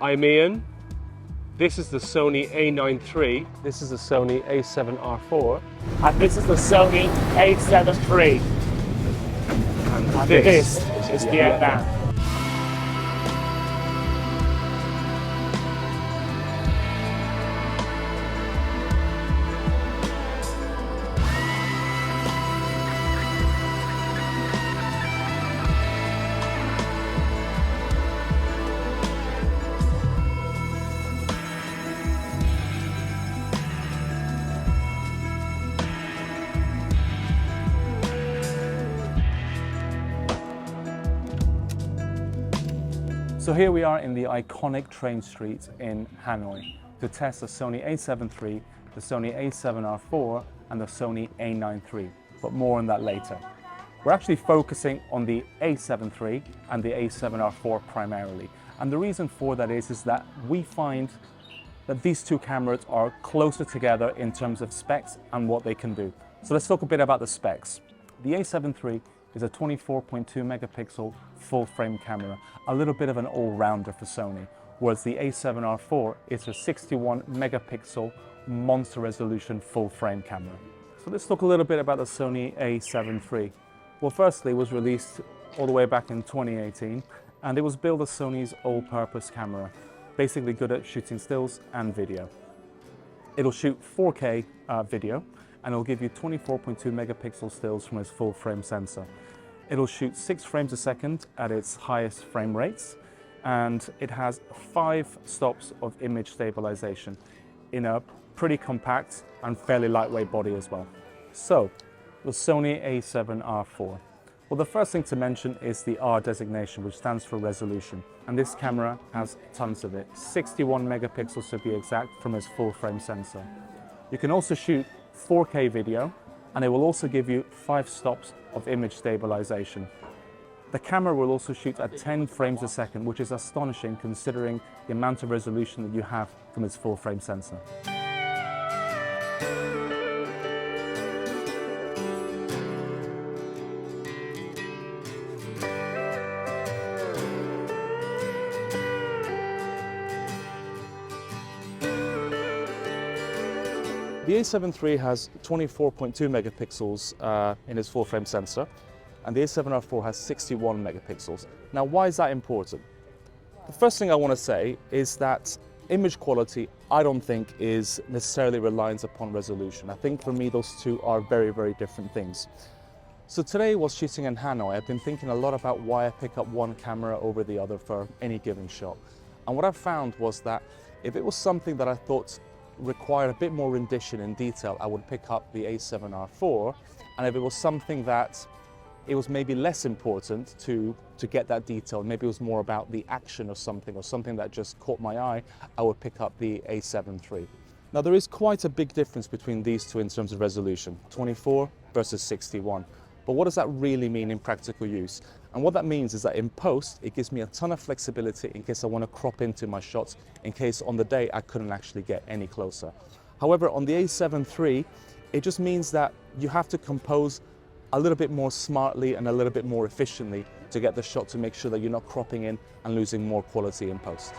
I'm Ian. This is the Sony A9 III. This is the Sony A7R IV. And this is the Sony A7 III. And this is Vietnam. So here we are in the iconic train street in Hanoi to test the Sony A7 III, the Sony A7R IV and the Sony A9 III, but more on that later. We're actually focusing on the A7 III and the A7R IV primarily. And the reason for that is that we find that these two cameras are closer together in terms of specs and what they can do. So let's talk a bit about the specs. The A7 III is a 24.2 megapixel full frame camera, a little bit of an all-rounder for Sony, whereas the A7R IV is a 61 megapixel monster resolution full frame camera. So let's talk a little bit about the Sony A7 III. Well, firstly, it was released all the way back in 2018, and it was billed as Sony's all-purpose camera, basically good at shooting stills and video. It'll shoot 4K video, and it'll give you 24.2 megapixel stills from its full frame sensor. It'll shoot 6 frames a second at its highest frame rates, and it has 5 stops of image stabilization in a pretty compact and fairly lightweight body as well. So, the Sony A7R IV. Well, the first thing to mention is the R designation, which stands for resolution, and this camera has tons of it, 61 megapixels to be exact from its full frame sensor. You can also shoot 4K video, and it will also give you 5 stops of image stabilization. The camera will also shoot at 10 frames a second, which is astonishing considering the amount of resolution that you have from its full frame sensor. The A7 III has 24.2 megapixels in its full frame sensor, and the A7R IV has 61 megapixels. Now, why is that important? The first thing I want to say is that image quality, I don't think, is necessarily reliant upon resolution. I think for me, those two are very, very different things. So today, while shooting in Hanoi, I've been thinking a lot about why I pick up one camera over the other for any given shot. And what I found was that if it was something that I thought required a bit more rendition in detail, I would pick up the A7R IV, and if it was something that it was maybe less important to get that detail, maybe it was more about the action of something or something that just caught my eye, I would pick up the A7 III. Now, there is quite a big difference between these two in terms of resolution, 24 versus 61. But what does that really mean in practical use? And what that means is that in post, it gives me a ton of flexibility in case I want to crop into my shots, in case on the day I couldn't actually get any closer. However, on the A7 III, it just means that you have to compose a little bit more smartly and a little bit more efficiently to get the shot to make sure that you're not cropping in and losing more quality in post.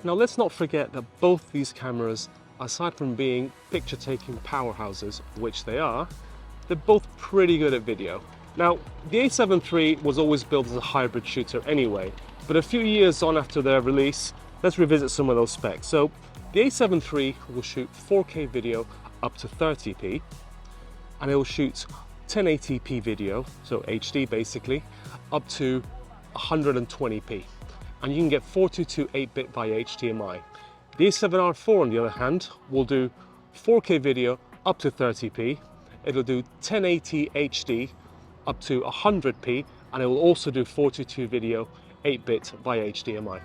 Now, let's not forget that both these cameras, aside from being picture-taking powerhouses, which they are, they're both pretty good at video. Now, the A7 III was always built as a hybrid shooter anyway, but a few years on after their release, let's revisit some of those specs. So, the A7 III will shoot 4K video up to 30p, and it will shoot 1080p video, so HD basically, up to 120p. And you can get 422 8-bit via HDMI. The A7R IV, on the other hand, will do 4K video up to 30p. It'll do 1080 HD up to 100p, and it will also do 422 video 8-bit via HDMI.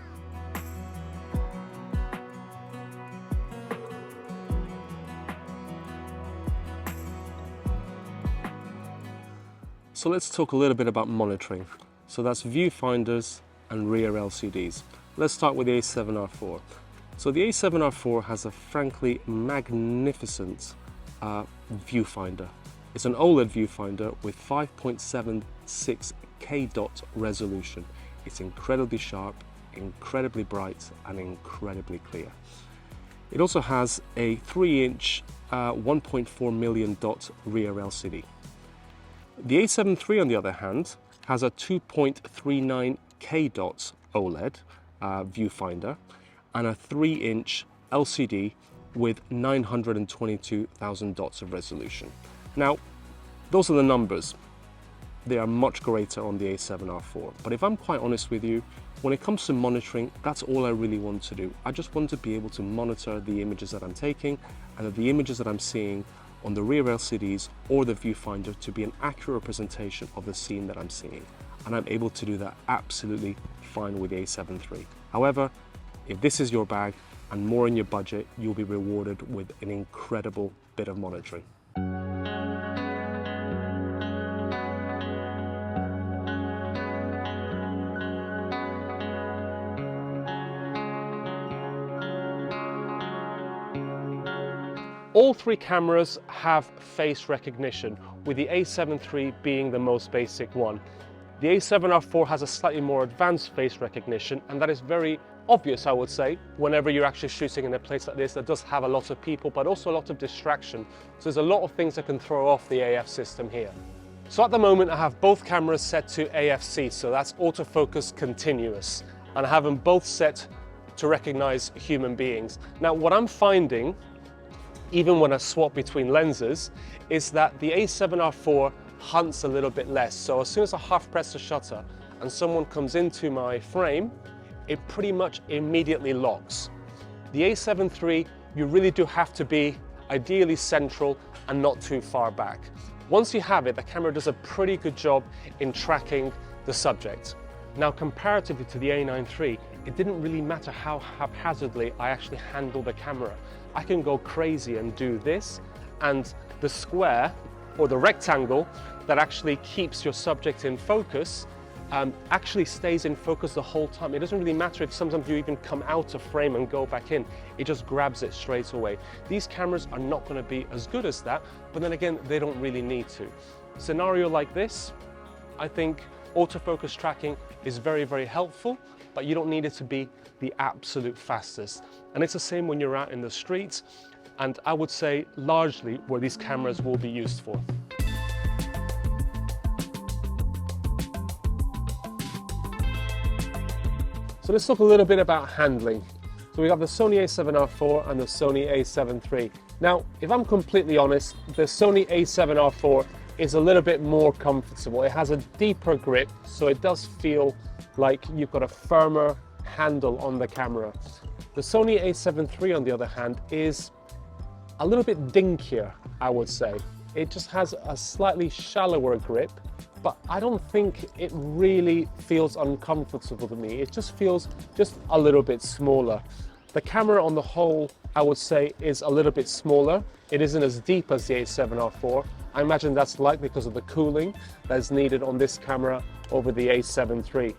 So let's talk a little bit about monitoring. So that's viewfinders and rear LCDs. Let's start with the A7R IV. So the A7R IV has a frankly magnificent viewfinder. It's an OLED viewfinder with 5.76K dot resolution. It's incredibly sharp, incredibly bright, and incredibly clear. It also has a 3-inch 1.4 million dot rear LCD. The A7 III, on the other hand, has a 2.39K dot OLED viewfinder and a 3-inch LCD with 922,000 dots of resolution. Now, those are the numbers. They are much greater on the A7R IV. But if I'm quite honest with you, when it comes to monitoring, that's all I really want to do. I just want to be able to monitor the images that I'm taking and that the images that I'm seeing on the rear LCDs or the viewfinder to be an accurate representation of the scene that I'm seeing. And I'm able to do that absolutely fine with the A7 III. However, if this is your bag and more in your budget, you'll be rewarded with an incredible bit of monitoring. All three cameras have face recognition, with the A7 III being the most basic one. The A7R IV has a slightly more advanced face recognition, and that is very obvious, I would say, whenever you're actually shooting in a place like this that does have a lot of people, but also a lot of distraction. So there's a lot of things that can throw off the AF system here. So at the moment, I have both cameras set to AFC, so that's autofocus continuous, and I have them both set to recognize human beings. Now, what I'm finding, even when I swap between lenses, is that the A7R IV hunts a little bit less. So as soon as I half press the shutter and someone comes into my frame, it pretty much immediately locks. The A7 III, you really do have to be ideally central and not too far back. Once you have it, the camera does a pretty good job in tracking the subject. Now, comparatively to the A9 III, it didn't really matter how haphazardly I actually handle the camera. I can go crazy and do this, and the square or the rectangle that actually keeps your subject in focus actually stays in focus the whole time. It doesn't really matter if sometimes you even come out of frame and go back in, it just grabs it straight away. These cameras are not going to be as good as that, but then again, they don't really need to. Scenario like this, I think autofocus tracking is very, very helpful, but you don't need it to be the absolute fastest. And it's the same when you're out in the streets, and I would say largely where these cameras will be used for. So let's talk a little bit about handling. So we have the Sony A7R IV and the Sony A7 III. Now, if I'm completely honest, the Sony A7R IV is a little bit more comfortable. It has a deeper grip, so it does feel like you've got a firmer handle on the camera. The Sony A7 III, on the other hand, is a little bit dinkier, I would say. It just has a slightly shallower grip, but I don't think it really feels uncomfortable to me. It just feels just a little bit smaller. The camera on the whole, I would say, is a little bit smaller. It isn't as deep as the A7R IV. I imagine that's likely because of the cooling that is needed on this camera over the A7 III.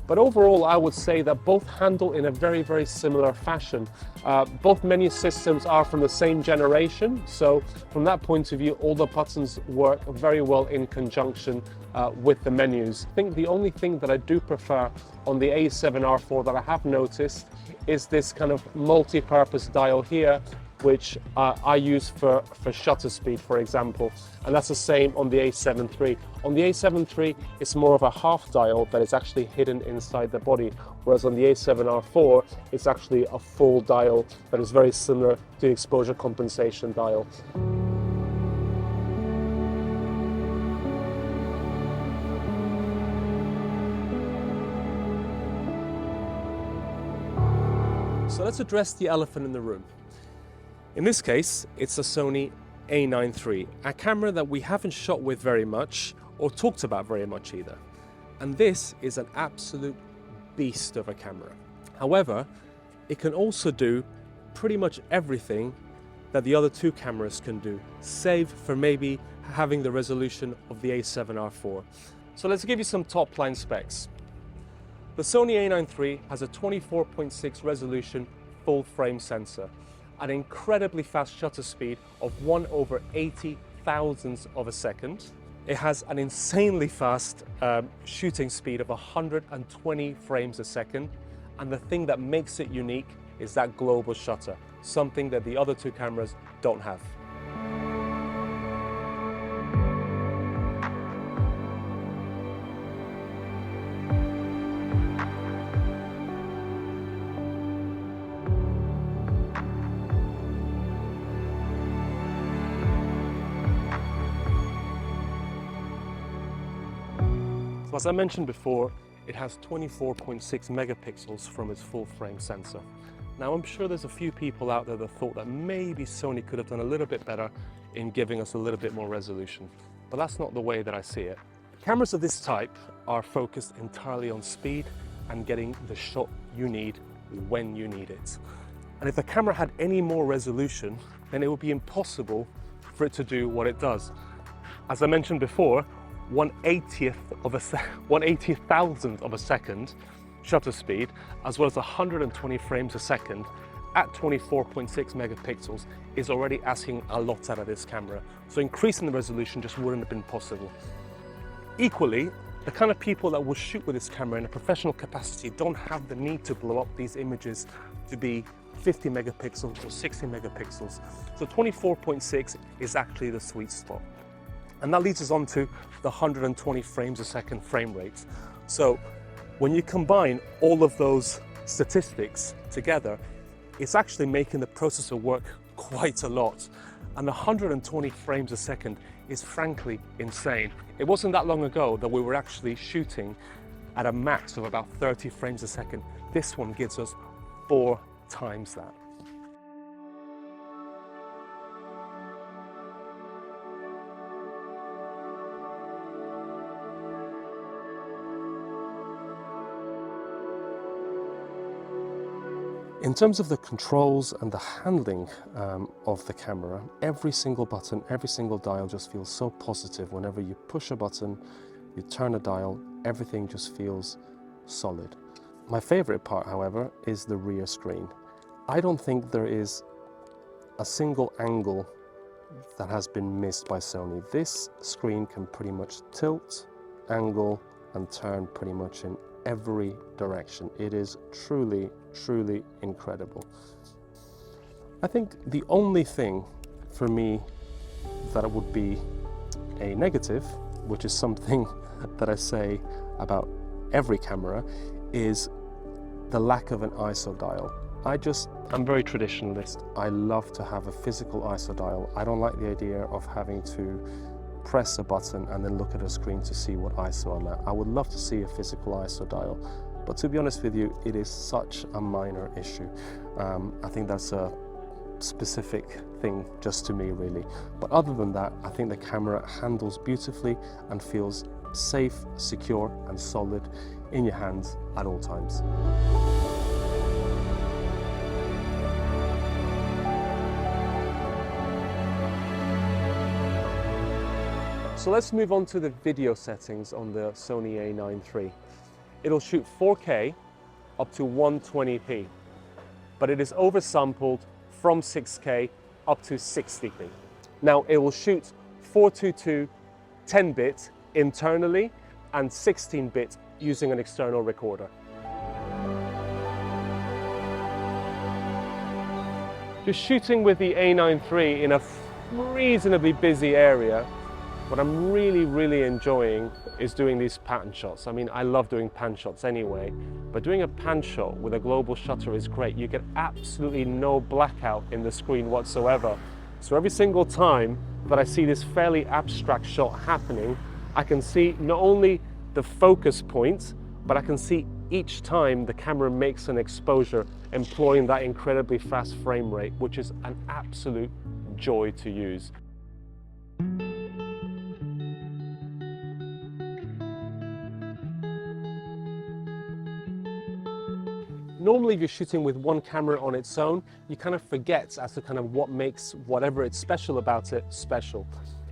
But overall, I would say that both handle in a very, very similar fashion. Both menu systems are from the same generation, so from that point of view, all the buttons work very well in conjunction with the menus. I think the only thing that I do prefer on the A7R IV that I have noticed is this kind of multi-purpose dial here, which I use for shutter speed, for example, and that's the same on the A7 III. On the A7 III, it's more of a half dial that is actually hidden inside the body, whereas on the A7R IV, it's actually a full dial that is very similar to the exposure compensation dial. So let's address the elephant in the room. In this case, it's a Sony A9 III, a camera that we haven't shot with very much or talked about very much either. And this is an absolute beast of a camera. However, it can also do pretty much everything that the other two cameras can do, save for maybe having the resolution of the A7R IV. So let's give you some top line specs. The Sony A9 III has a 24.6 resolution full frame sensor, an incredibly fast shutter speed of 1/80 thousandths of a second. It has an insanely fast shooting speed of 120 frames a second. And the thing that makes it unique is that global shutter, something that the other two cameras don't have. So as I mentioned before, it has 24.6 megapixels from its full frame sensor. Now I'm sure there's a few people out there that thought that maybe Sony could have done a little bit better in giving us a little bit more resolution, but that's not the way that I see it. Cameras of this type are focused entirely on speed and getting the shot you need when you need it. And if the camera had any more resolution, then it would be impossible for it to do what it does. As I mentioned before, 1/80,000th of a second shutter speed, as well as 120 frames a second at 24.6 megapixels is already asking a lot out of this camera. So increasing the resolution just wouldn't have been possible. Equally, the kind of people that will shoot with this camera in a professional capacity don't have the need to blow up these images to be 50 megapixels or 60 megapixels. So 24.6 is actually the sweet spot. And that leads us on to the 120 frames a second frame rates. So when you combine all of those statistics together, it's actually making the processor work quite a lot. And 120 frames a second is frankly insane. It wasn't that long ago that we were actually shooting at a max of about 30 frames a second. This one gives us 4 times that. In terms of the controls and the handling of the camera, every single button, every single dial just feels so positive. Whenever you push a button, you turn a dial, everything just feels solid. My favorite part, however, is the rear screen. I don't think there is a single angle that has been missed by Sony. This screen can pretty much tilt, angle, and turn pretty much in every direction. It is truly, truly incredible. I think the only thing for me that would be a negative, which is something that I say about every camera, is the lack of an ISO dial. I'm very traditionalist. I love to have a physical ISO dial. I don't like the idea of having to press a button and then look at a screen to see what ISO I'm at. I would love to see a physical ISO dial, but to be honest with you, it is such a minor issue. I think that's a specific thing just to me, really. But other than that, I think the camera handles beautifully and feels safe, secure, and solid in your hands at all times. So let's move on to the video settings on the Sony A7R IV. It'll shoot 4K up to 120p, but it is oversampled from 6K up to 60p. Now it will shoot 422 10-bit internally and 16-bit using an external recorder. Just shooting with the A7R IV in a reasonably busy area, what I'm really enjoying is doing these pan shots. I mean, I love doing pan shots anyway, but doing a pan shot with a global shutter is great. You get absolutely no blackout in the screen whatsoever. So every single time that I see this fairly abstract shot happening, I can see not only the focus point, but I can see each time the camera makes an exposure, employing that incredibly fast frame rate, which is an absolute joy to use. Normally, if you're shooting with one camera on its own, you kind of forget as to kind of what makes whatever it's special about it special.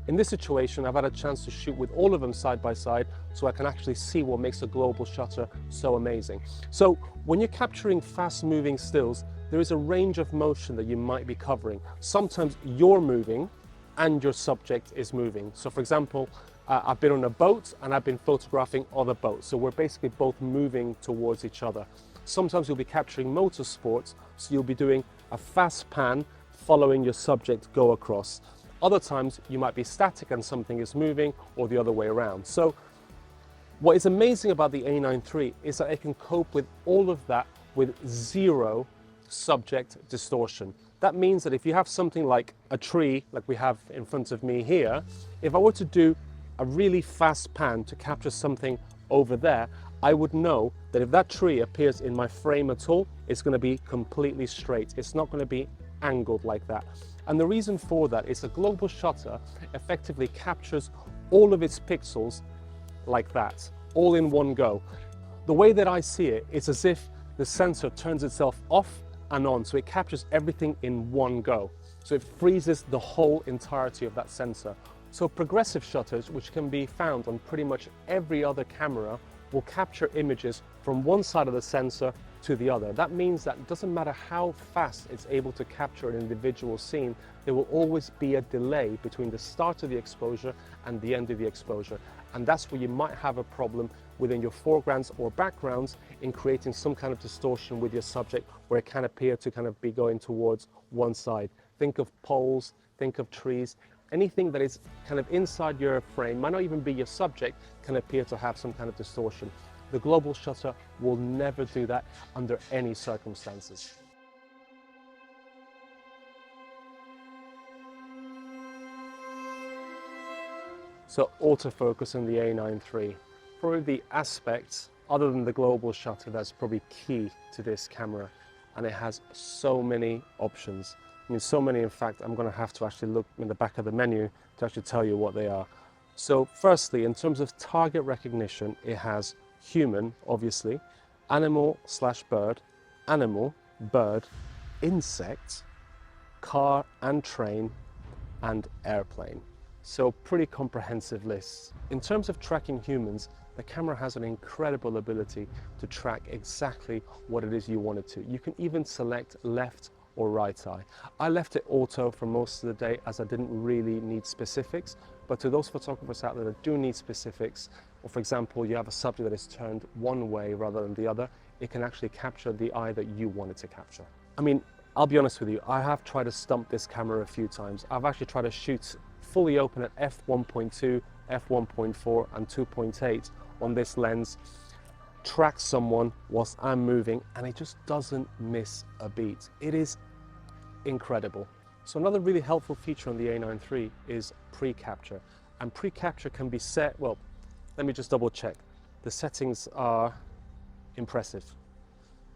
In this situation, I've had a chance to shoot with all of them side by side, so I can actually see what makes a global shutter so amazing. So when you're capturing fast moving stills, there is a range of motion that you might be covering. Sometimes you're moving and your subject is moving. So for example, I've been on a boat and I've been photographing other boats. So we're basically both moving towards each other. Sometimes you'll be capturing motorsports, so you'll be doing a fast pan following your subject go across. Other times you might be static and something is moving, or the other way around. So what is amazing about the A9 III is that it can cope with all of that with zero subject distortion. That means that if you have something like a tree, like we have in front of me here, if I were to do a really fast pan to capture something over there, I would know that if that tree appears in my frame at all, it's going to be completely straight. It's not going to be angled like that. And the reason for that is a global shutter effectively captures all of its pixels like that, all in one go. The way that I see it, it's as if the sensor turns itself off and on, so it captures everything in one go. So it freezes the whole entirety of that sensor. So progressive shutters, which can be found on pretty much every other camera, will capture images from one side of the sensor to the other. That means that it doesn't matter how fast it's able to capture an individual scene, there will always be a delay between the start of the exposure and the end of the exposure. And that's where you might have a problem within your foregrounds or backgrounds in creating some kind of distortion with your subject, where it can appear to kind of be going towards one side. Think of poles, think of trees. Anything that is kind of inside your frame, might not even be your subject, can appear to have some kind of distortion. The global shutter will never do that under any circumstances. So autofocus in the A9 III. Probably the aspect, other than the global shutter, that's probably key to this camera. And it has so many options. I mean, so many, in fact, I'm going to have to actually look in the back of the menu to actually tell you what they are. So firstly, in terms of target recognition, it has human, obviously, animal/bird, animal, bird, insect, car and train, and airplane. So pretty comprehensive list. In terms of tracking humans, the camera has an incredible ability to track exactly what it is you want it to. You can even select left or right eye. I left it auto for most of the day as I didn't really need specifics, but to those photographers out there that do need specifics, or for example, you have a subject that is turned one way rather than the other, it can actually capture the eye that you want it to capture. I mean, I'll be honest with you, I have tried to stump this camera a few times. I've actually tried to shoot fully open at f1.2, f1.4 and 2.8 on this lens, track someone whilst I'm moving, and it just doesn't miss a beat. It is incredible. So another really helpful feature on the A9 III is pre-capture. And pre-capture can be set, well, let me just double check. The settings are impressive.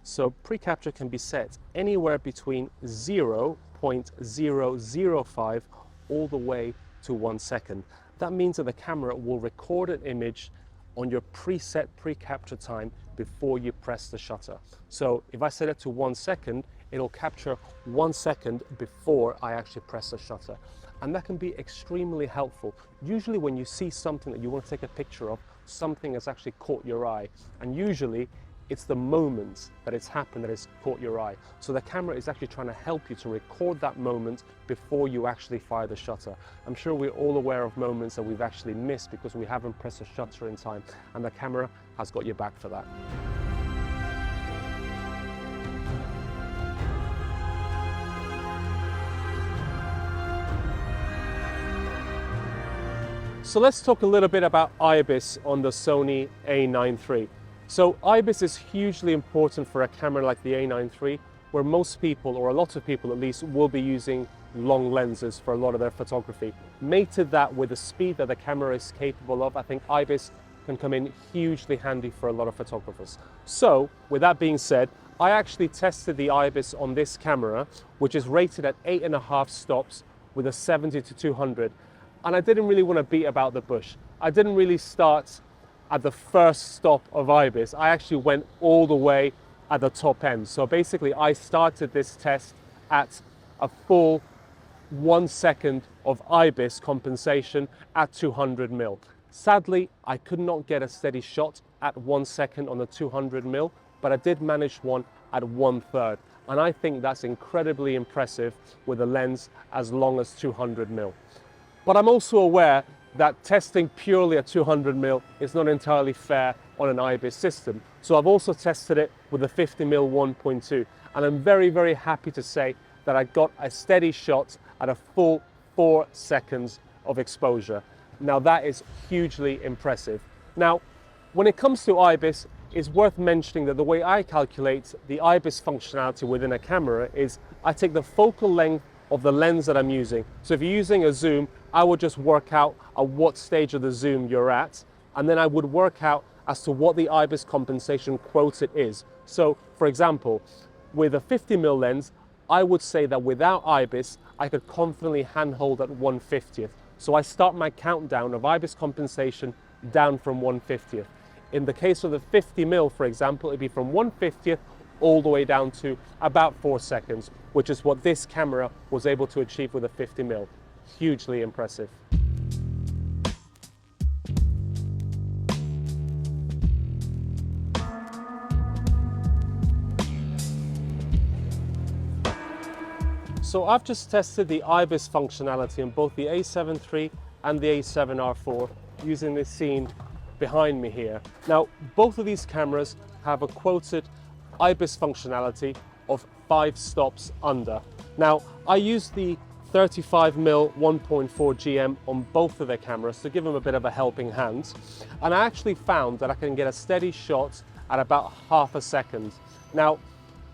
So pre-capture can be set anywhere between 0.005 all the way to 1 second. That means that the camera will record an image on your preset pre-capture time before you press the shutter. So if I set it to 1 second, it'll capture 1 second before I actually press the shutter. And that can be extremely helpful. Usually when you see something that you want to take a picture of, something has actually caught your eye. And usually it's the moment that it's happened that has caught your eye. So the camera is actually trying to help you to record that moment before you actually fire the shutter. I'm sure we're all aware of moments that we've actually missed because we haven't pressed the shutter in time, and the camera has got your back for that. So let's talk a little bit about IBIS on the Sony A9 III. So IBIS is hugely important for a camera like the A9 III, where most people, or a lot of people at least, will be using long lenses for a lot of their photography. Mated that with the speed that the camera is capable of, I think IBIS can come in hugely handy for a lot of photographers. So with that being said, I actually tested the IBIS on this camera, which is rated at 8.5 stops with a 70-200. And I didn't really want to beat about the bush. I didn't really start at the first stop of IBIS. I actually went all the way at the top end. So basically I started this test at a full 1 second of IBIS compensation at 200 mil. Sadly, I could not get a steady shot at 1 second on the 200 mil, but I did manage one at 1/3. And I think that's incredibly impressive with a lens as long as 200 mil. But I'm also aware that testing purely at 200mm is not entirely fair on an IBIS system. So I've also tested it with a 50mm 1.2, and I'm very, very happy to say that I got a steady shot at a full 4 seconds of exposure. Now that is hugely impressive. Now, when it comes to IBIS, it's worth mentioning that the way I calculate the IBIS functionality within a camera is I take the focal length of the lens that I'm using. So if you're using a zoom, I would just work out at what stage of the zoom you're at, and then I would work out as to what the IBIS compensation quotient is. So for example, with a 50mm lens, I would say that without IBIS, I could confidently handhold at 1/50th. So I start my countdown of IBIS compensation down from 1/50th. In the case of the 50mm, for example, it'd be from 1/50th all the way down to about 4 seconds, which is what this camera was able to achieve with a 50mm. Hugely impressive. So I've just tested the IBIS functionality in both the A7 III and the A7R IV using this scene behind me here. Now, both of these cameras have a quoted IBIS functionality of 5 stops under. Now, I used the 35mm 1.4 GM on both of their cameras to give them a bit of a helping hand, and I actually found that I can get a steady shot at about half a second. Now,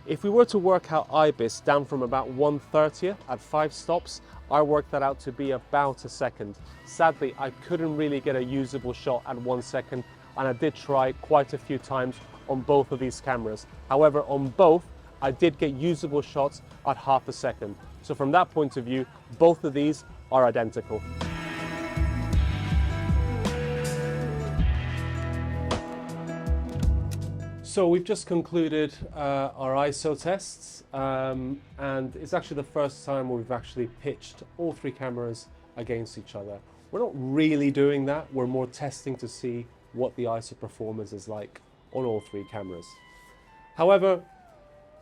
if we were to work out IBIS down from about 1/30th at 5 stops, I worked that out to be about a second. Sadly, I couldn't really get a usable shot at 1 second, and I did try quite a few times on both of these cameras. However, on both, I did get usable shots at half a second. So from that point of view, both of these are identical. So we've just concluded our ISO tests, and it's actually the first time we've actually pitched all 3 cameras against each other. We're not really doing that, we're more testing to see what the ISO performance is like on all 3 cameras. However,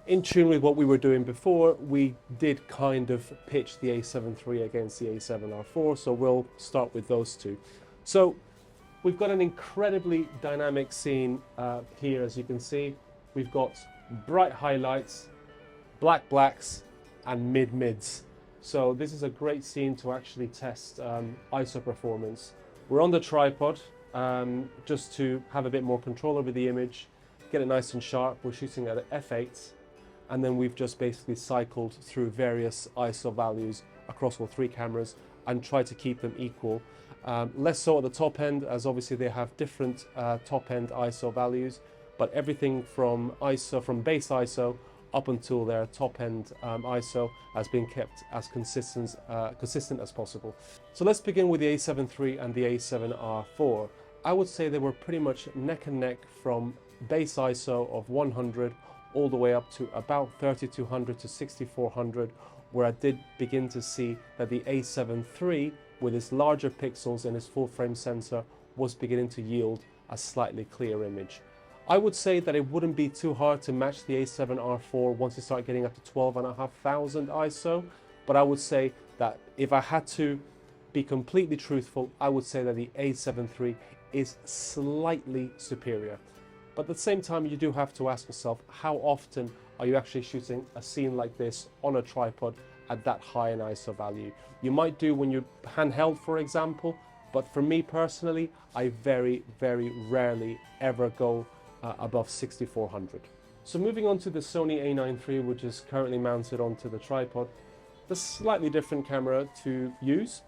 in tune with what we were doing before, we did kind of pitch the A7 III against the A7R IV, so we'll start with those 2. So we've got an incredibly dynamic scene here, as you can see. We've got bright highlights, black blacks, and mid-mids. So this is a great scene to actually test ISO performance. We're on the tripod just to have a bit more control over the image, get it nice and sharp. We're shooting at f8, and then we've just basically cycled through various ISO values across all 3 cameras and tried to keep them equal. Less so at the top end, as obviously they have different top end ISO values, but everything from base ISO up until their top end ISO has been kept as consistent as possible. So let's begin with the A7 III and the A7R IV. I would say they were pretty much neck and neck from base ISO of 100 all the way up to about 3200 to 6400, where I did begin to see that the A7 III, with its larger pixels and its full frame sensor, was beginning to yield a slightly clearer image. I would say that it wouldn't be too hard to match the A7R IV once you start getting up to 12,500 ISO, but I would say that if I had to be completely truthful, I would say that the A7 III is slightly superior. But at the same time, you do have to ask yourself, how often are you actually shooting a scene like this on a tripod at that high an ISO value? You might do when you're handheld, for example, but for me personally, I very, very rarely ever go above 6400. So moving on to the Sony A9 III, which is currently mounted onto the tripod, the slightly different camera to use.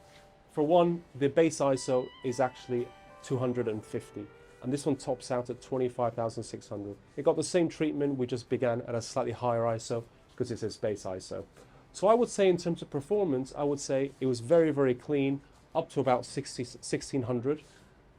For one, the base ISO is actually 250. And this one tops out at 25,600. It got the same treatment, we just began at a slightly higher ISO because it's its base ISO. So I would say in terms of performance, I would say it was very, very clean, up to about 1600.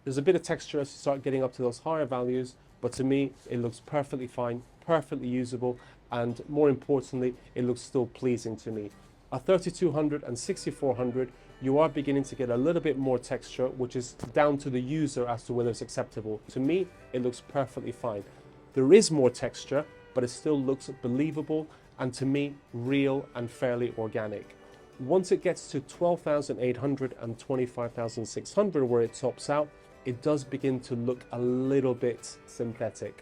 There's a bit of texture as you start getting up to those higher values, but to me, it looks perfectly fine, perfectly usable, and more importantly, it looks still pleasing to me. At 3200 and 6400, you are beginning to get a little bit more texture, which is down to the user as to whether it's acceptable. To me, it looks perfectly fine. There is more texture, but it still looks believable, and to me, real and fairly organic. Once it gets to 12,800 and 25,600 where it tops out, it does begin to look a little bit synthetic.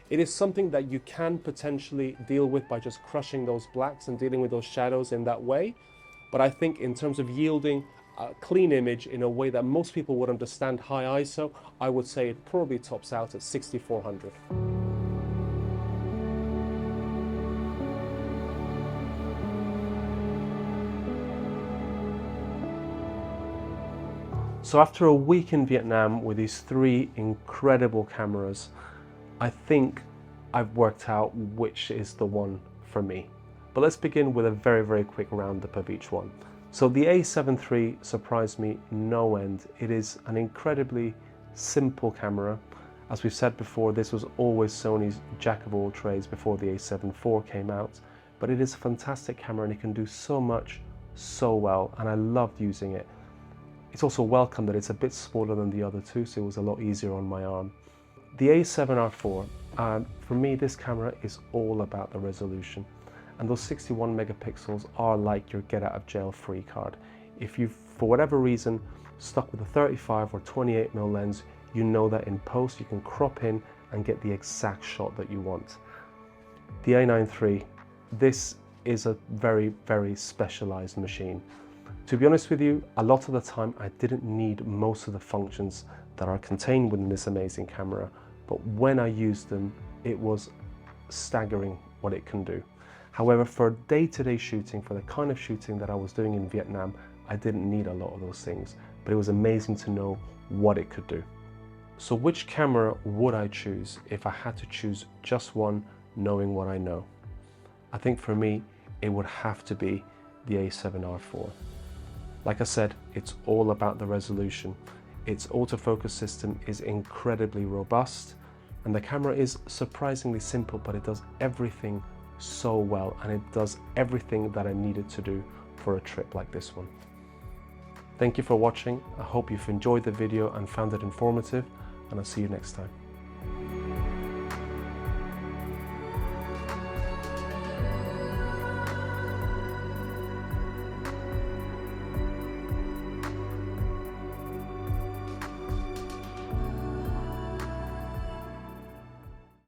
It is something that you can potentially deal with by just crushing those blacks and dealing with those shadows in that way. But I think in terms of yielding a clean image in a way that most people would understand high ISO, I would say it probably tops out at 6400. So after a week in Vietnam with these three incredible cameras, I think I've worked out which is the one for me. But let's begin with a very, very quick roundup of each one. So the A7 III surprised me no end. It is an incredibly simple camera. As we've said before, this was always Sony's jack of all trades before the A7 IV came out. But it is a fantastic camera and it can do so much so well, and I loved using it. It's also welcome that it's a bit smaller than the other two, so it was a lot easier on my arm. The A7R IV, for me this camera is all about the resolution. And those 61 megapixels are like your get out of jail free card. If you, for whatever reason, stuck with a 35 or 28mm lens, you know that in post you can crop in and get the exact shot that you want. The A9 III, this is a very, very specialized machine. To be honest with you, a lot of the time I didn't need most of the functions that are contained within this amazing camera, but when I used them, it was staggering what it can do. However, for day-to-day shooting, for the kind of shooting that I was doing in Vietnam, I didn't need a lot of those things, but it was amazing to know what it could do. So which camera would I choose if I had to choose just one, knowing what I know? I think for me, it would have to be the A7R IV. Like I said, it's all about the resolution. Its autofocus system is incredibly robust, and the camera is surprisingly simple, but it does everything so well, and it does everything that I needed to do for a trip like this one. Thank you for watching. I hope you've enjoyed the video and found it informative, and I'll see you next time.